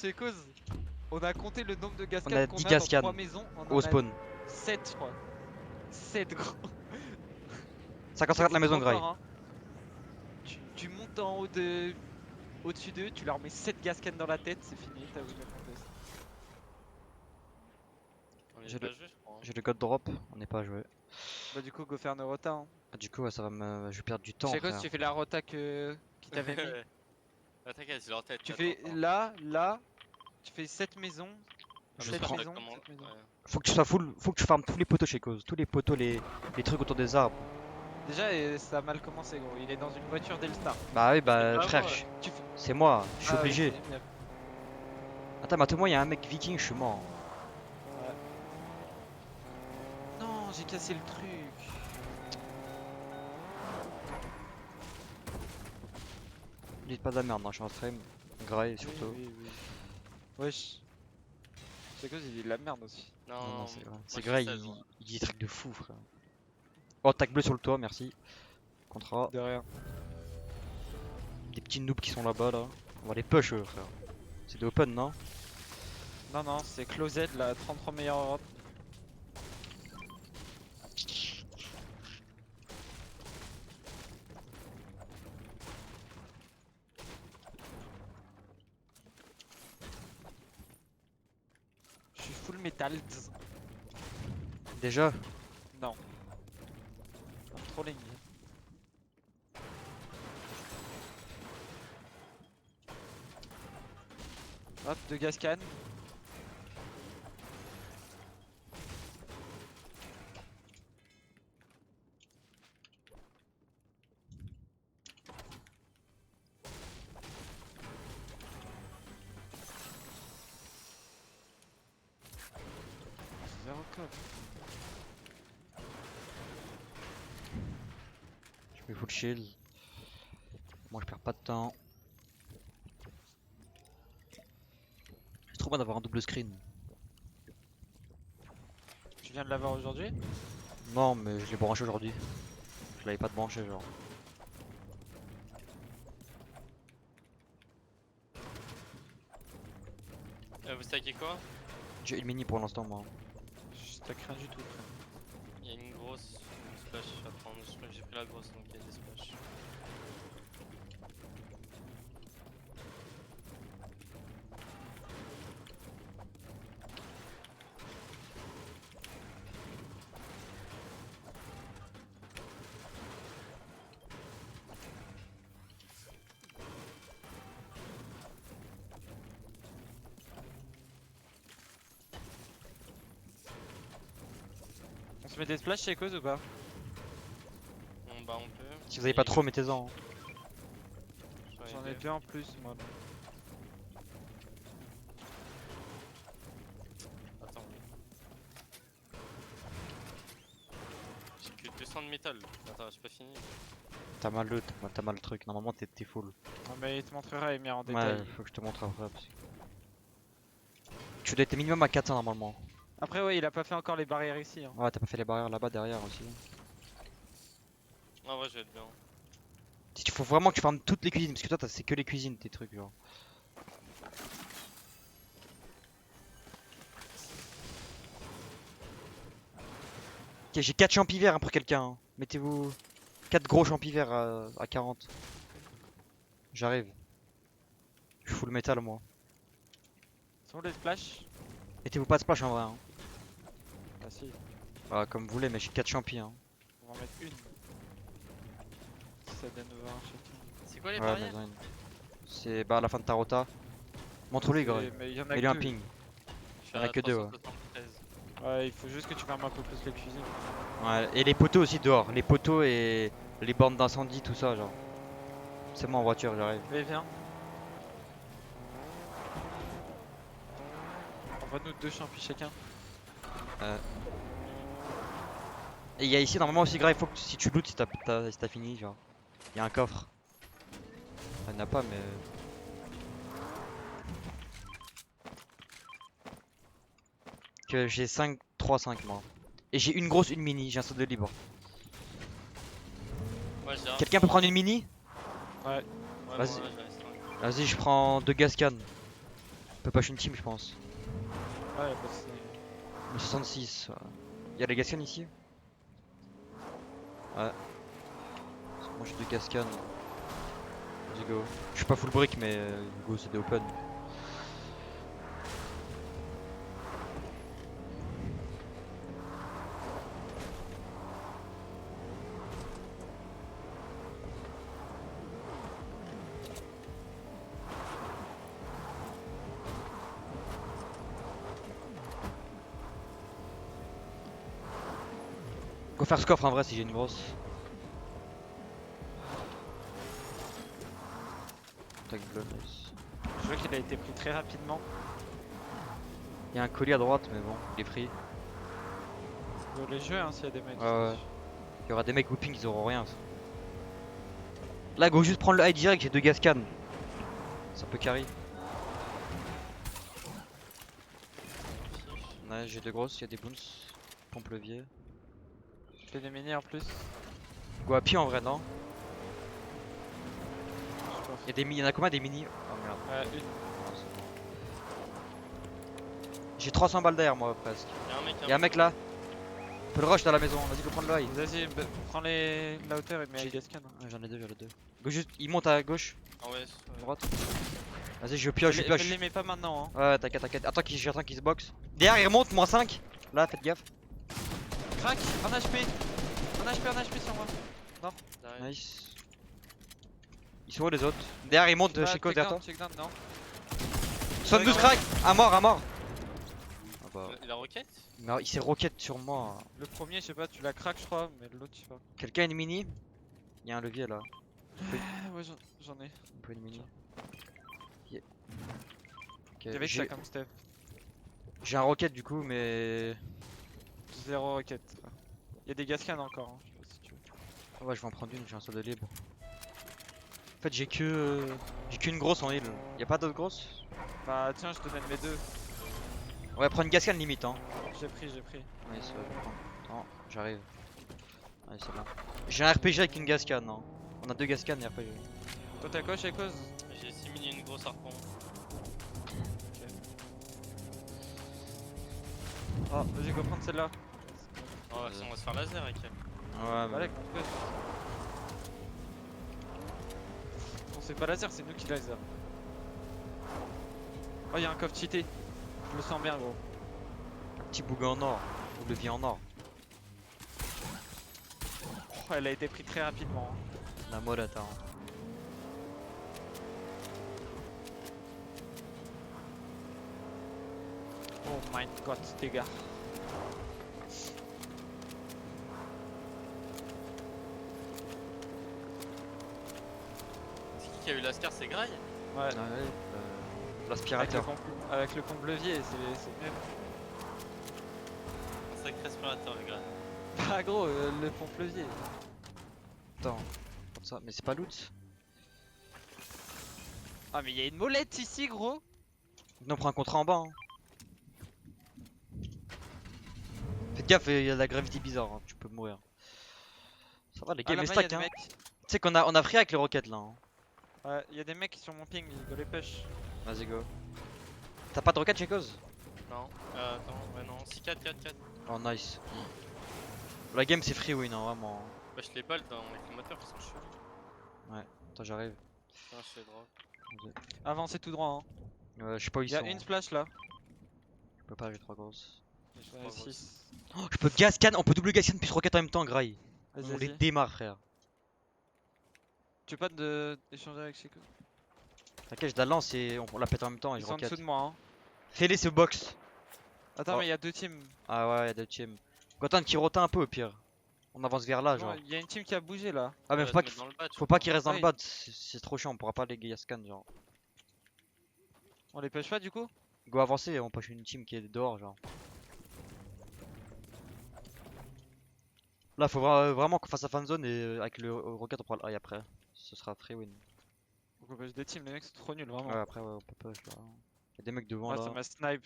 sais cause. On a compté le nombre de On a gascades qu'on 10 a dans gascanes 3 maisons. On en au a spawn. 7 je crois. 7 gros. 50-50 la maison trop graille. fort, hein. Tu montes en haut de. Au-dessus d'eux, tu leur mets 7 gascanes dans la tête, c'est fini, t'as vu la contest. On J'ai est pas le- joué, je crois. Hein. J'ai le god drop, on n'est pas à jouer. Bah du coup go faire nos rotas hein. Ah, du coup ouais, ça va me... je vais perdre du Je temps sais quoi si frère. tu fais la rota que... qui t'avait mis. Ah, t'inquiète, c'est leur tête. Tu attends, fais attends. là, tu fais 7 maisons. Ah, Je mais 7 prends- ça maisons, comment 7 maisons. ouais. Faut que tu sois full, faut que tu farmes tous les poteaux chez Cause. Tous les poteaux, les trucs autour des arbres. Déjà ça a mal commencé gros, il est dans une voiture Delstar. Bah oui C'est bah pas frère, moi. Tu fais... c'est moi, je suis Ah oui, obligé. c'est bien. Attends mais attends-moi, il y a un mec viking, je suis mort. Non, j'ai cassé le truc. Dites pas de la merde, non, je suis en stream. Graille Oui, surtout. oui, oui. Wesh. C'est cause il est de la merde aussi. Non, Non, non, non, c'est vrai. moi, C'est je suis vrai, sage, moi. il dit des trucs de fou, frère. Oh, tac bleu sur le toit, merci. Contrat. De rien. Des petits noobs qui sont là-bas, là. On va les push, eux, frère. C'est des open, non? Non, non, c'est Closet, la 33 meilleure Europe. Je suis full metal. Déjà? Non. I'm trolling. Hop, de gascan. Zéro coffre. Je mets full shield. Moi, je perds pas de temps. C'est trop bien d'avoir un double screen. Tu viens de l'avoir aujourd'hui? Non, mais je l'ai branché aujourd'hui. Je l'avais pas de branché, genre. Vous stackez quoi? J'ai une mini pour l'instant, moi. Je stack rien du tout, frère. Il y a une grosse une splash à prendre. Je crois que j'ai pris la grosse donc il y a des splashs. On se met des splash chez cause ou pas? Bon, bah, on peut. Si vous avez pas trop, mettez-en. J'en ai deux en plus, moi. Là. Attends. J'ai que 200 de métal. Attends, j'ai pas fini. T'as mal t'as mal le truc. Normalement, t'es full. Non, mais il te montrera Emir en détail. Ouais, faut que je te montre après. Parce que... Tu dois être minimum à 400 normalement. Après, ouais, il a pas fait encore les barrières ici. Hein. Ouais, t'as pas fait les barrières là-bas derrière aussi. Ah ouais, je vais être bien. Il faut vraiment que tu farmes toutes les cuisines. Parce que toi, c'est que les cuisines, tes trucs, genre. Ok, j'ai 4 champis verts hein, pour quelqu'un. Hein. Mettez-vous 4 gros champis verts à 40. J'arrive. Je suis full métal moi. Sur les splash? Mettez-vous pas de splash en vrai. Hein. Ah si, Bah, comme vous voulez, mais j'ai 4 champis. Hein. on va en mettre une. Si ça donne 20 chacun. C'est quoi les Ouais, barrières? mais c'est bah à la fin de ta rota. Montre-lui, gros. Mais il y en a Mets-lui que un deux. ping. Je suis y en a à que deux, ouais. 373. Ouais, il faut juste que tu fermes un peu plus les cuisines. Ouais, et les poteaux aussi dehors. Les poteaux et les bornes d'incendie, tout ça, genre. C'est moi en voiture, j'arrive. Allez, viens. Envoie-nous deux champis chacun. Et il y a ici normalement aussi grave, il faut que si tu lootes si t'as fini, genre. Il y a un coffre. Il n'y en a pas, mais. Que j'ai 5, 3, 5 moi. Et j'ai une grosse, une mini, j'ai un saut de libre. Ouais, j'ai un. Quelqu'un peut prendre une mini? Ouais. Ouais, Vas-y. bon, ouais, je reste, ouais. Vas-y, je prends 2 gascan. On peut push une team, je pense. Ouais, bah c'est. Le 66. Y'a les Gascan ici? Ouais. Moi j'ai 2 Gascan. Let's go. Je suis pas full brick, mais go, c'est des open. Go faire ce coffre en vrai si j'ai une grosse. Tac blood, nice. Je vois qu'il a été pris très rapidement. Il y a un colis à droite, mais bon, il est pris. Faut les jeux hein, s'il y a des mecs. Ouais, ouais. Il y aura des mecs whooping, ils auront rien. Là, go juste prendre le high direct, j'ai 2 Gascan. Ça peut carry. Ouais, j'ai 2 grosses, il y a des boons. Pompe levier. J'ai des mini en plus. Go à pied en vrai, non? Je pense. Il y en a combien des mini? Oh merde. Une. Ah, c'est bon. J'ai 300 balles derrière moi presque. Y'a un mec, Y'a un mec là. On peut le rush dans la maison, vas-y, go prendre le high. Vas-y, prends la hauteur et mets J'ai- les gascan. Ouais, j'en ai 2, j'en ai 2. Go juste, il monte à gauche, Ah ouais, à droite. Vas-y, je pioche, je Mais pioche. les mets pas maintenant. Hein. Ouais, t'inquiète, t'inquiète. J'attends qu'il se boxe. Derrière, il remonte, moins 5. Là, faites gaffe. Crac, un HP. Un HP sur moi. derrière. Nice. Ils sont où les autres? Derrière, il monte chez Code Check derrière toi. down, non. 72 crack. À mort, à mort. Ah bah. La roquette? Mais il s'est rocket sur moi. Le premier, je sais pas, tu l'as crack, je crois, mais l'autre, je sais pas. Quelqu'un a une mini? Il y a un levier là. Ah ouais, j'en ai. On peut une mini. Yeah. Ok, Avec ça comme step. j'ai un rocket du coup, mais. 0 rocket. Y'a des gascan encore, hein. Je sais pas si tu veux. Ouais, je vais en prendre une, j'ai un solde libre. En fait, j'ai que. J'ai qu'une grosse en heal. Y'a pas d'autres grosses? Bah tiens, je te donne mes deux. Ouais, prends une gascan limite, hein. J'ai pris. Nice, ouais, je prends. Attends, j'arrive. Allez, c'est bon. J'ai un RPG avec une gascan, hein. On a 2 gascan et RPG. Toi t'as quoi chez cause? J'ai 6 mini et une grosse harpon. Ah, vas-y, go prendre celle-là. Oh, on va se faire laser avec elle. Ouais, Bah, avec mon cause. On sait pas laser, c'est nous qui laser. Oh, y'a un coffre cheaté. Je le sens bien, gros. petit bouga en or. Ou levier en or. Oh, elle a été prise très rapidement. Hein. La mode attends. Oh my god, dégâts. C'est qui a eu l'ascar? C'est Grail? Ouais. L'aspirateur. Avec le pompe levier, c'est mieux. Un sacré aspirateur, le Grail. Bah, gros, le pompe levier. Attends, comme ça. Mais c'est pas loot. Ah, mais y'a une molette ici, gros. On prend un contrat en bas. Hein. Faites gaffe, il y a de la gravité bizarre. Hein. Tu peux mourir. Ça va, les Ah, games là-bas, stack. y'a Hein. des Tu mecs. sais qu'on a free avec les roquettes là. Hein. Ouais, y'a des mecs sur mon ping, ils go les push. Vas-y, go. T'as pas de roquettes chez Cause? Non, attends, ouais, non. 6, 4, 4, 4. Oh, nice. La game c'est free win, hein, vraiment. Wesh, les balles avec les moteurs qui sont chauds. Attends, j'arrive. Putain, je fais drop. Avancez tout droit. Hein. Je sais pas où ils Y'a sont. une splash là. Je peux pas, j'ai 3 grosses. J'en ai 6. Oh, je peux gascan, on peut double gascan plus roquette en même temps, Grail. Vas-y, On les vas-y. démarre, frère. Tu veux pas d'échanger avec Chico? T'inquiète, je la lance et on la pète en même temps et Ils je sont en roquette. dessous de moi. Hein. Fais-les ce box. Attends, Oh. mais y'a deux teams. Ah ouais, y'a deux teams. Gotan qui rota un peu au pire. On avance vers là, Non, genre. y'a une team qui a bougé là. Ah, mais Ouais, faut pas se mettre dans le bas, tu faut vois. pas qu'il reste dans le Ouais. bas, c'est trop chiant, on pourra pas les gascan, genre. On les push pas du coup? Go avancer, on push une team qui est dehors, genre. Là, faut vraiment qu'on fasse la fan zone et avec le rocket on prend le high après. Ce sera free win. Donc on push deux teams, les mecs sont trop nuls vraiment. Ouais, après, ouais, on peut push là. Y'a des mecs devant Ouais, là. ça m'a snipe.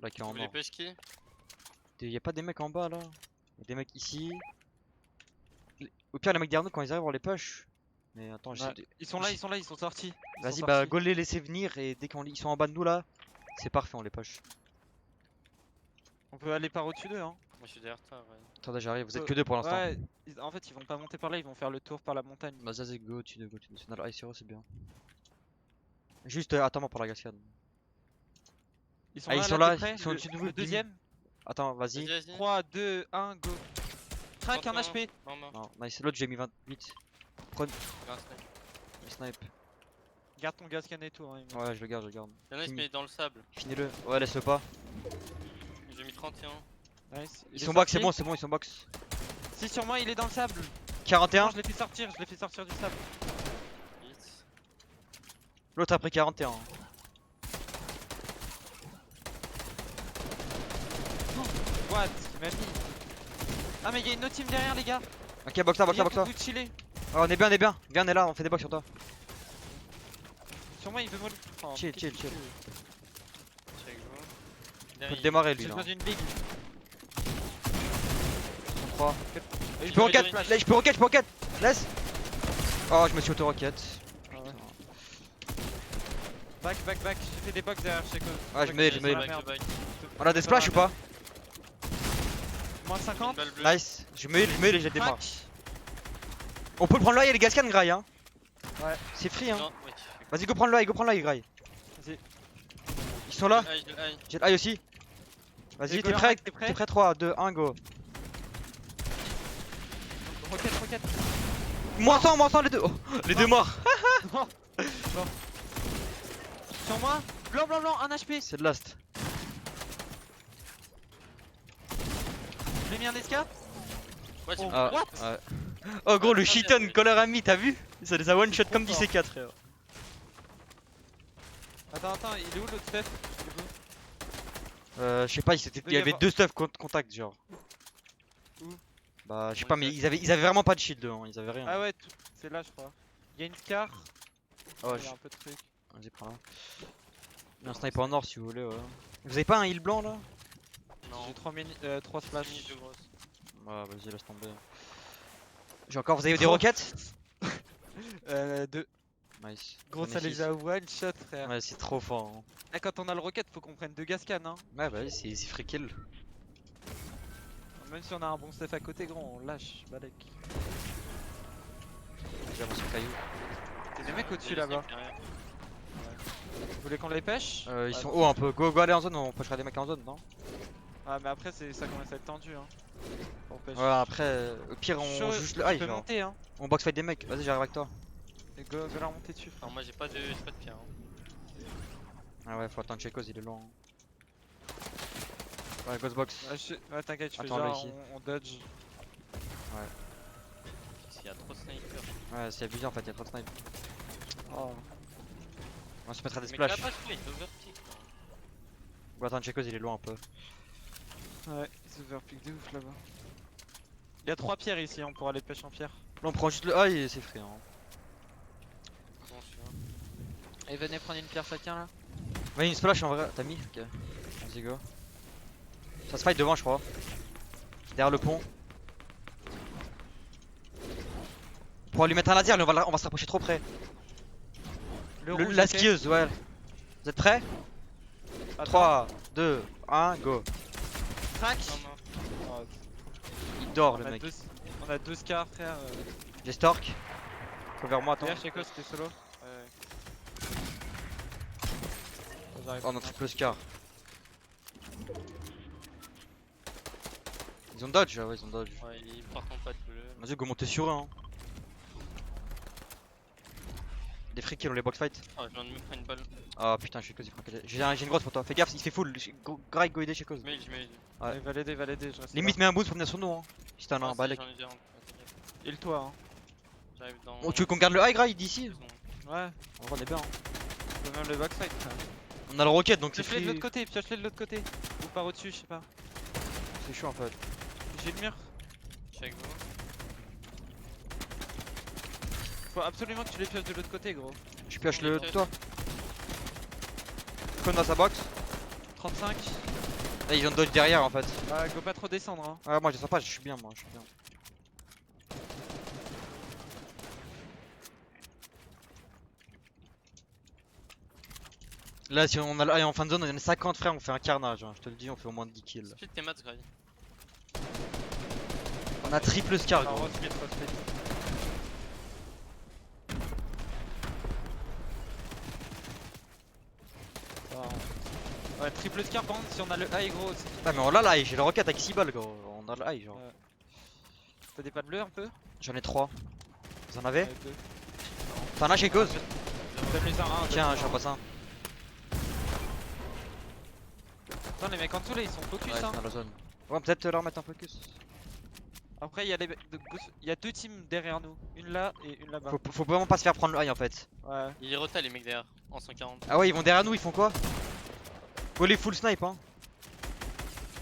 Là qui est Tu en voulais or. pêche qui? Y'a pas des mecs en bas là? Y'a des mecs ici. Au pire, les mecs derrière nous, quand ils arrivent, on les push. Mais attends, Ouais. Ils sont là, ils sont sortis. Ils Vas-y, sont bah sortis. go les laisser venir et dès qu'ils sont en bas de nous là, c'est parfait, on les push. On peut aller par au-dessus d'eux, hein. Moi je suis derrière toi, ouais. Attendez, j'arrive, vous êtes que deux pour l'instant. Ouais, en fait, ils vont pas monter par là, ils vont faire le tour par la montagne. Bah, vas-y, go, tu de go, tu de. C'est dans le high c'est bien. Juste, attends-moi pour la cascade. Ils sont Ah, là, ils sont là, là, t'es prêt ils sont au-dessus de vous, Le deuxième. Attends, vas-y. Vas-y, vas-y. 3, 2, 1, go. Crac, un 31. HP. Non, non, Non, nice. L'autre, j'ai mis 28. il a un snipe. Il snipe. Garde ton gascan et tout. Hein, il me- Ouais, je le garde, je le garde. Il y en a, il se met dans le sable. Finis-le. Ouais, laisse-le pas. J'ai mis 31. Nice. Ils est sont box, c'est sorti. bon, c'est bon, ils sont box. Si, sur moi, il est dans le sable. 41. Non, je l'ai fait sortir du sable. Vite. L'autre a pris 41. What? Il m'a mis. Ah, mais il y a une autre team derrière, les gars. Ok, box là, box là, Il box là. faut vous chiller. Oh, on est bien, on est bien. Viens, on est là, on fait des box sur toi. Sur moi, il veut me. Oh, Chill, qu'est-ce chill, qu'il chill. fait Check vous. Faut Derrière, te démarrer lui J'ai là. besoin d'une big. 3. Je Je peux rocket, flash. là, je peux rocket, laisse. Oh, je me suis auto-rocket. Ah ouais. Back. J'ai fait des box derrière chez Cause. Ouais, je me Je mets. back, je back. On a des splash ou pas? Une Moins 50. balle bleue. Nice. Je me heal et je les démarre. Crac. On peut le prendre là, il y a les gascans graille hein. Ouais. C'est free hein. Non, ouais, tu fais Vas-y, go prendre le graille. Vas-y. Ils sont là. quoi? J'ai le high. J'ai le high aussi. Vas-y, Et t'es go, prêt? t'es prêt T'es prêt? 3, 2, 1, go. Rocket. Moins 100 les deux. Oh, les deux morts. Non. Sur moi. Blanc, 1 HP. C'est de last. Je lui ai mis un escape. Ouais, tu Oh. me Ah, flash. ouais. Oh gros, le Ah, shiton bien, qu'on leur a mis, t'as vu? Ça les a one shot trop comme fort. 10C4 frère. Attends, il est où l'autre stuff? Je sais pas, il Doit y y avait avoir- deux stuff contact genre. Où? Bah je sais Comment pas ils mais savent ils avaient vraiment pas de shield hein, ils avaient rien. Ah ouais, c'est là, je crois. Il y a une scar. Ah ouais, Il y a un peu de trucs. vas-y prends là. Il y a un sniper en or si vous voulez ouais. Vous avez pas un heal blanc là? Non. J'ai 3 Flash. splash. De grosse. Ouais vas-y laisse tomber. J'ai encore, vous avez des Trop. roquettes? 2. Nice. Gros, J'en ai ça les six. a one shot, frère. Ouais c'est trop fort hein. Ah, quand on a le rocket, faut qu'on prenne 2 gascan, hein. Ouais bah c'est free kill. Même si on a un bon stuff à côté, gros, on lâche. Balek. J'ai avancé caillou. Il y a des mecs au-dessus J'ai le là-bas. snipe derrière. Vous voulez qu'on les pêche? Ils Ouais, sont bon. hauts un peu. Go aller en zone, on pushera des mecs en zone non? Ah, mais après, ça commence à être tendu, hein. Pour pêche. Ouais après au pire on Chaud, joue juste le tu high peux genre. monter, hein. On box fight des mecs, vas-y j'arrive avec toi. Et go leur monter dessus, frère. Non, moi j'ai pas de pierre. Hein. Ah ouais faut attendre Chekos il est loin. Ouais ghost box. Ouais, t'inquiète, je fais Attends, là, genre, ici. on dodge. Il y a trop de snipers. Ouais c'est abusé en fait, y'a trop de snipe. Oh. On se mettra des Mais là splash. pas il est overpick. Bon attends Chekos il est loin un peu. Ouais, ils overpick de ouf là-bas. Il y a 3 pierres ici, on pourra les pêcher en pierre. Là on prend juste le high et c'est free hein. Bon, je suis là. Et venez prendre une pierre chacun là. Ouais une splash en vrai, t'as mis? Ok. Vas-y go. Ça se fight devant je crois. Derrière le pont. On pourra lui mettre un laser, mais on va se rapprocher trop près. Rouge, La ok. skieuse, ouais. Vous êtes prêts? Attends. 3, 2, 1, go. Crac. Non, non. Oh, Il dort on, le a mec. on a 2 scars, frère. J'ai Stork. Cover moi, attends. Hier, chez quoi c'était solo? Ouais. J'arrive. Oh, on a triple Scar. Ils ont dodge, ah ouais, ils ont dodge. Ouais, ils partent en patte bleu. Vas-y, go monter sur eux. Hein. Des frics qui ont les box fight. Ah, je viens de me prendre une balle. Ah putain, je suis cause, j'ai une grosse pour toi. Fais gaffe, il se fait full. Greg, go aider chez cause. Mais je mets. Ouais. Il va l'aider, je reste Limite, mets un boost pour venir sur nous. Hein. Si t'en as un, Ah, balèque. j'en ai déjà un. Ouais, t'inquiète. là. Et le toit, hein. J'arrive dans. Oh, tu veux qu'on garde le high grade d'ici? 2 secondes. Ouais, En vrai, on est bien. Hein. on peut même le backside, frère. On a le rocket donc c'est Pioche-les de free. l'autre côté, pioche-les de l'autre côté. Ou par au-dessus, je sais pas. C'est chaud en fait. J'ai le mur. Check vous. Faut absolument que tu les pioches de l'autre côté, gros. Je pioche On les le pioche. toi. Con dans sa box. 35. Là, ils ont dodge derrière en fait. Bah, go pas trop descendre, hein. Ah, moi je sens pas, je suis bien, moi je suis bien. Là, si on a le high en fin de zone, on en a 50 frère, on fait un carnage. Hein. Je te le dis, on fait au moins 10 kills. Split tes mats, Grey. On a triple scar Ah, gros. respect. Ça va, Ouais, triple scar par contre, si on a le high gros, c'est Ah mais on l'a le high, j'ai le rocket avec 6 balles gros. On a le high genre. Ouais. T'as des pattes bleues un peu? J'en ai 3. Vous en avez? Ouais, deux. T'en as chez Cause? Donne-les un, Tiens, j'en passe un. Attends, les mecs en dessous là, ils sont focus Ouais, hein. c'est dans la zone. Ouais, peut-être leur mettre un focus. Après, il y a il y a deux teams derrière nous, une là et une là-bas. Faut vraiment pas se faire prendre le high en fait. Ouais. Il rota les mecs derrière, en 140. Ah ouais, ils vont derrière nous, ils font quoi? Go les full snipe hein.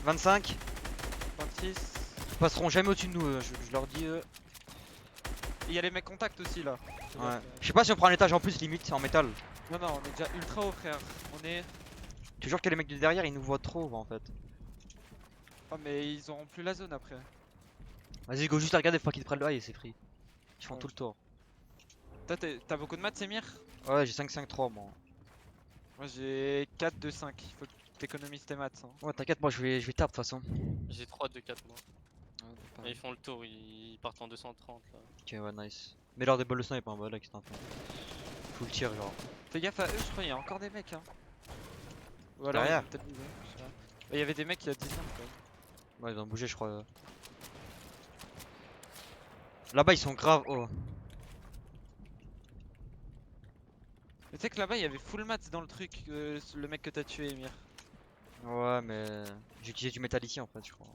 25. 26. Ils passeront jamais au-dessus de nous, je leur dis. Et il y a les mecs contact aussi là. Ouais. Je sais pas si on prend un étage en plus limite en métal. Non, non, on est déjà ultra haut frère. On est. Toujours que les mecs de derrière ils nous voient trop en fait. Oh, mais ils auront plus la zone après. Vas-y go juste à regarder, faut pas qu'ils te prennent le high et c'est free. Ils font Ouais. tout le tour. Toi, t'as beaucoup de maths, Semir? Ouais j'ai 5-5-3 moi. Moi j'ai 4, 2, 5. Il faut que t'économises tes maths. Hein. Ouais t'inquiète moi je vais taper de toute façon. J'ai 3, 2, 4 moi. Ouais, Et pareil. ils font le tour, ils partent en 230 là. Ok ouais nice. Mais leur des balles de snipe hein, bah là qu'est-ce que t'en fais. Full tir genre. Fais gaffe à eux, je crois, il y a encore des mecs. Hein. Ou alors, Derrière. ils ont peut-être bougé, je sais pas. Il y avait des mecs il y a 10 ans quand même. Ouais ils ont bougé je crois. Là-bas ils sont grave oh. Mais tu sais que là-bas il y avait full maths dans le truc, le mec que t'as tué, Emir. Ouais mais j'ai utilisé du métal ici en fait je crois.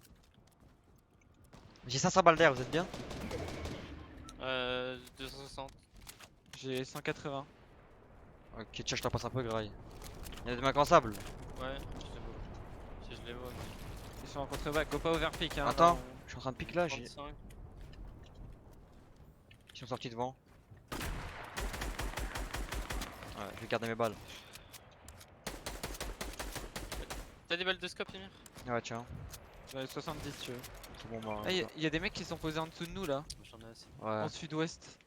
J'ai 500 balles d'air, vous êtes bien? 260. J'ai 180. Ok tiens je t'en passe un peu graille. Y'a des mecs en sable. Ouais, je les vois. Si je les vois, mais. Ils sont en contre-back, go pas overpick. Hein, Attends. là, Je suis en train de pique là, ils 35. sont sortis devant. Ouais je vais garder mes balles. T'as des balles de scope, Emir? Ouais tiens. J'en ai 70 tu veux. C'est bon bah. Ah, il y a des mecs qui sont posés en dessous de nous là, J'en ai assez. Ouais. en sud-ouest.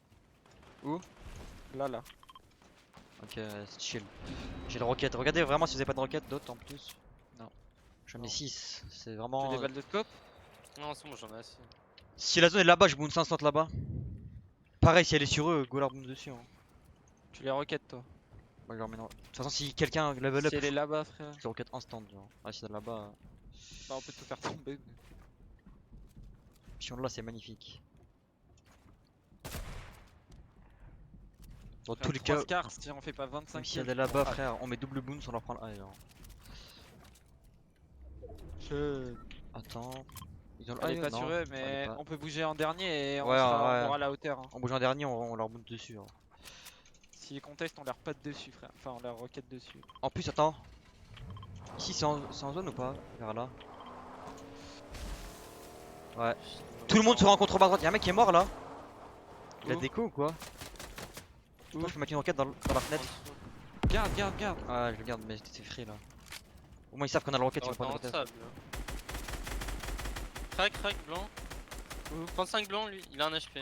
Où? Là, là. Ok c'est chill. J'ai le rocket. Regardez vraiment si vous avez pas de rocket d'autres en plus. Non. J'en ai Non. 6. C'est J'ai vraiment. des balles de scope. Non, c'est bon, j'en ai assez. Si la zone est là-bas, je boon 500 là-bas. Pareil, si elle est sur eux, go leur boom dessus. Hein. Tu les roquettes toi. Bah, je leur mets dans- De toute façon, si quelqu'un level up, Si elle est là-bas, frère, je le rocket instant. Genre. Ah, si elle est là-bas, bah, on peut tout faire tomber. si on l'a, c'est magnifique. Dans tous les cas, Scars, si on fait pas 25 même si elle kills. est là-bas, frère, on met double boon sans leur prendre le high. Genre. Attends. Ils ont le Elle high est pas non, sur eux, elle est mais pas- on peut bouger en dernier et on, Ouais, sera, ouais. on aura la hauteur. Hein. En bougeant en dernier, on leur boot dessus. Genre. S'ils contestent, on leur patte dessus, frère. Enfin, on leur roquette dessus. En plus, attends. Ici, c'est en zone ou pas? Vers là. Ouais. Tout le monde se rencontre au bas droite. Y'a un mec qui est mort là. Il a Où? déco ou quoi? Attends, je peux mettre une roquette dans la fenêtre. Garde, garde, garde. Ouais, je le garde, mais c'est free là. Au moins ils savent qu'on a le rocket, ils vont pas Dans nous le tester. sable. Crac, blanc. 35 blanc, lui, il a un HP.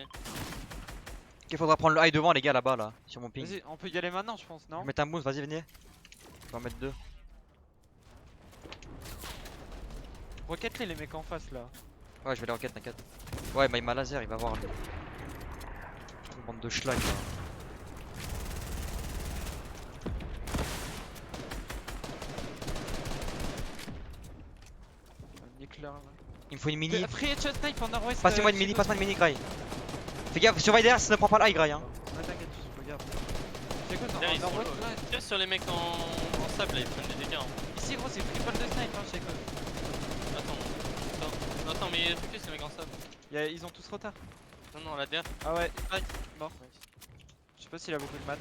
Ok, faudra prendre le high devant, les gars, là-bas, là, sur mon ping. Vas-y, on peut y aller maintenant, je pense, Je non? vais mettre un boost, vas-y, venez. Je vais en mettre 2. Roquette les mecs en face là. Ouais, je vais les roquettes, t'inquiète. Ouais, bah il m'a laser, il va voir lui. Une bande de schlag là. Un éclair là. Il me faut une mini. Free headshot snipe en nord-ouest. Passez-moi une mini, passe-moi une mini, Gray. Fais gaffe, surveille derrière si ça ne prend pas le high, Gray. Hein. Ouais, t'inquiète, je regarde. C'est quoi Derrière, ils dans sont nord-ouest low. là? Tire sur les mecs en sable là, ils prennent des dégâts. Hein. Ici, gros, c'est free ball de snipe, hein, je sais quoi. Attends, mais focus les mecs en sable. Ils ont tous retard. Non, non, la DF. Ah ouais, mort. Je sais pas s'il a beaucoup de maths.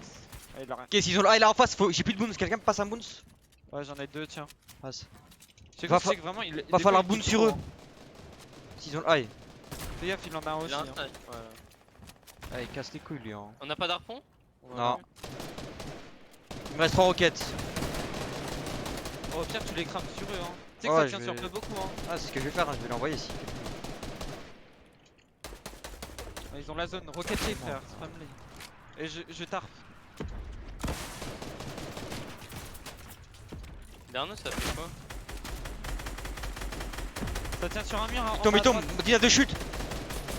Ah, il a rien. Ok, s'ils ont le high là en face, j'ai plus de boons. Quelqu'un me passe un boons? Ouais, j'en ai deux, tiens. Passe. Je sais Va que vraiment, il va falloir boon boon sur eux. S'ils ont le high. Fais gaffe, il en a un Il aussi. a un Hein. snipe. Ouais. Ah, il casse les couilles lui. Hein. On n'a pas d'arpon? Non. Il me reste 3 roquettes. Oh, au pire, tu les crames sur eux. Hein. Tu sais que Ouais, ça je tient sur vais- peu beaucoup. Hein. Ah, c'est ce que je vais faire, hein, je vais l'envoyer ici. Ah, ils ont la zone. Rocket les frère, spam les. Et je tarpe. Derrière nous, ça fait quoi? Ça tient sur un mur. Il tombe, il tombe. Il a deux chutes.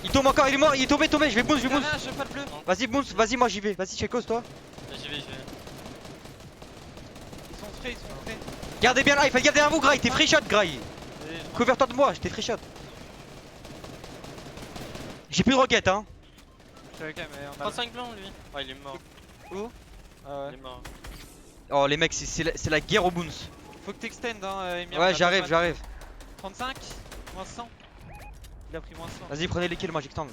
Il tombe encore, il est mort, il est tombé, tombé. Je vais bounce, je vais bounce. Je pas le bleu. Vas-y, bounce, vas-y, moi j'y vais. Vas-y, Chekos, toi. Là, j'y vais, j'y vais. Ils sont frais, ils sont frais. Gardez bien là, il fallait garder derrière vous, Gray. T'es free shot, Gray. Allez, Couvre-toi de moi, j'étais free shot. J'ai plus de roquettes, hein. ok, mais on a. 35 blancs, lui. Ah, il est mort. Ah ouais. Il est mort. Oh, les mecs, c'est la guerre au bounce. Faut que t'extends, hein, Emir. Ouais, j'arrive, j'arrive. 35, moins 100. Il a pris moins 100. Vas-y, prenez les kills, moi j'extends.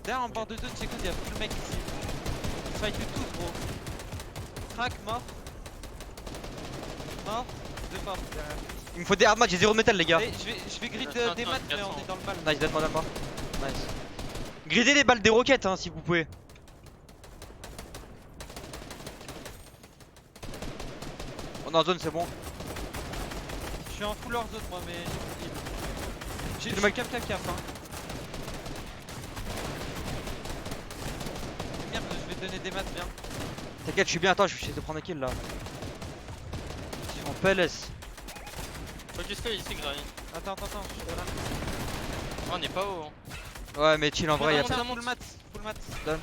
Derrière, en bord de 2, Tcheko, il y a tout le mec ici. Ils fight tous, gros. Crack, mort. Mort. Deux morts derrière. Il me faut des hard match, j'ai 0 de métal, les gars. Allez, je vais grid Attends, des maths, mais on 400. est dans le mal. Nice, donne-moi, donne-moi. Nice. Gridez les balles des roquettes, hein, si vous pouvez. On est en zone, c'est bon. Je suis en full hors zone, moi, mais j'ai Le le mec- mec cap, hein. Merde, je vais te donner des maths, bien. T'inquiète, je suis bien. Attends, je vais essayer de prendre un kill là. Je suis en PLS. Focus-le ici, Gray. Attends, je suis là. Oh, on est pas haut. Hein. Ouais, mais chill en vrai, y'a monte, pas. monte. Full maths.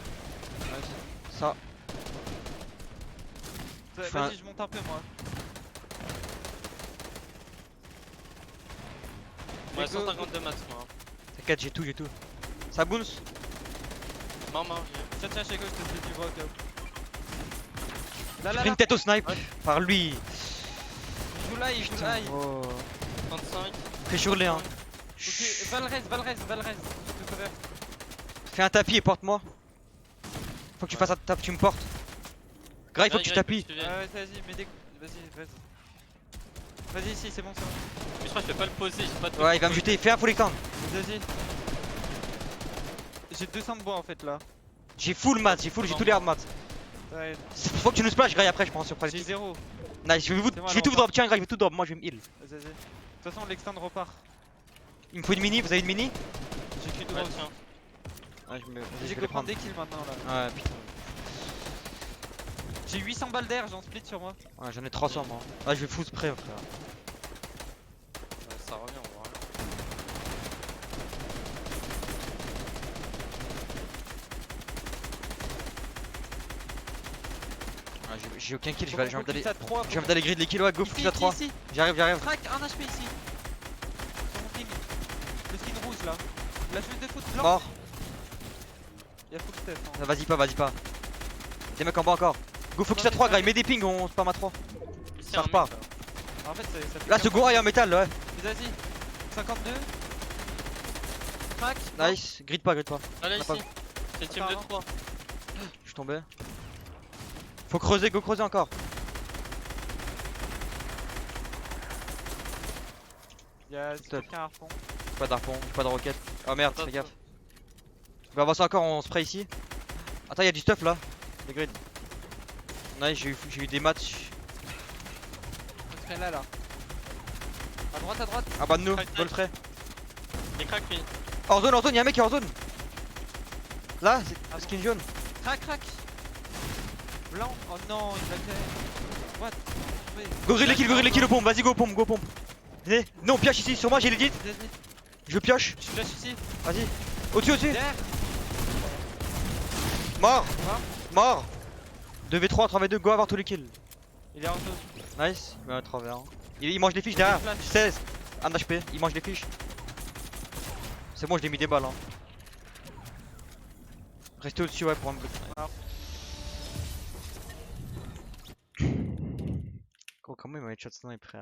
Ça. fais un- Vas-y, je monte un peu, moi. Ouais, go, 152 maths, moi. T'inquiète, j'ai tout, j'ai tout. Ça bounce. Mort, mort, j'ai. Tiens, chez gauche, je te fais du rock. Là, J'ai là, pris là. une tête au snipe Ouais. par lui. Il joue là, il joue là. Oh. 35. Fais sur les 1. Ok, Valrez, je te couvre. Fais un tapis et porte-moi. Faut que tu Ouais. fasses un tapis, tu me portes. Gray, faut que tu tapis. Ouais, vas-y, mets des. Vas-y. Vas-y, ici, c'est bon. Mais je crois que je peux pas le poser, j'ai pas de. Ouais, il va me jeter. Fais un full extend. Vas-y. J'ai 200 de bois en fait là. J'ai full mat, j'ai tous les hard mats. Ouais, Faut que tu nous splash, Gray, après, je pense, sur j'ai Prodigy. 0. Nice, je vais C'est moi, tout le drop. Tiens, Gray, je vais tout drop. Moi, je vais me heal. Vas-y. De toute façon, l'extend repart. Il me faut une mini, vous avez une mini? J'ai qu'une Ouais, drop. tiens. Ouais, je me. J'ai que prendre des kills maintenant là. Ouais, putain. J'ai 800 balles d'air, j'en split sur moi. Ouais, j'en ai 300 moi. Ah, je vais full spray, frère. Ouais, ça revient, on voit. Ah, j'ai aucun kill, je Faut vais qu'on aller focus à 3. je vais d'aller grid les kills, ouais, go focus à 3. Ici. J'arrive. Crack, un HP ici. Sur mon ping. Le skin rouge là. La chemise de foot blanc. Mort. Y'a full step. Hein. Ah, vas-y pas. Des mecs en bas encore. Go focus à 3, Gray, mets des pings, on spam à 3. Ici, Ça un mec, repart. là. En fait, ça fait. Là, ce go est en métal, ouais. Vas-y. 52. Crack. Nice, grid pas. Ah, là, On a ici. pas- C'est team de Attends, 3. Je suis tombé. Faut creuser, go creuser encore. Y'a Top. quelqu'un à harpon. J'ai pas d'arpon, j'ai pas de roquette. Oh merde, Attends, fais gaffe. On va avancer encore, on spray ici. Attends, y'a du stuff là. Des grids. Nice, j'ai eu des matchs. On serait là. À droite. Ah bah de nous, Crack, go le frais. Il est crack, lui. Hors zone, y'a un mec qui est hors zone. Là, c'est Ah skin jaune. Crack. Blanc. Oh non, il va faire. What? Oui. Go grid les kills au pompe, vas-y go pompe. Venez, non, pioche ici, sur moi j'ai l'edit. Vas-y. Je pioche, Je flash ici. vas-y. Au-dessus. Derrière. Mort. 2v3, 3v2, go avoir tous les kills. Il est en zone. Nice, mais 3v1. Il mange des fiches derrière. Flash. 16, 1 HP, il mange des fiches. C'est bon, je l'ai mis des balles. Hein. Restez au-dessus, ouais, pour un bloc. Oh, comment il m'a headshot snipe, frère.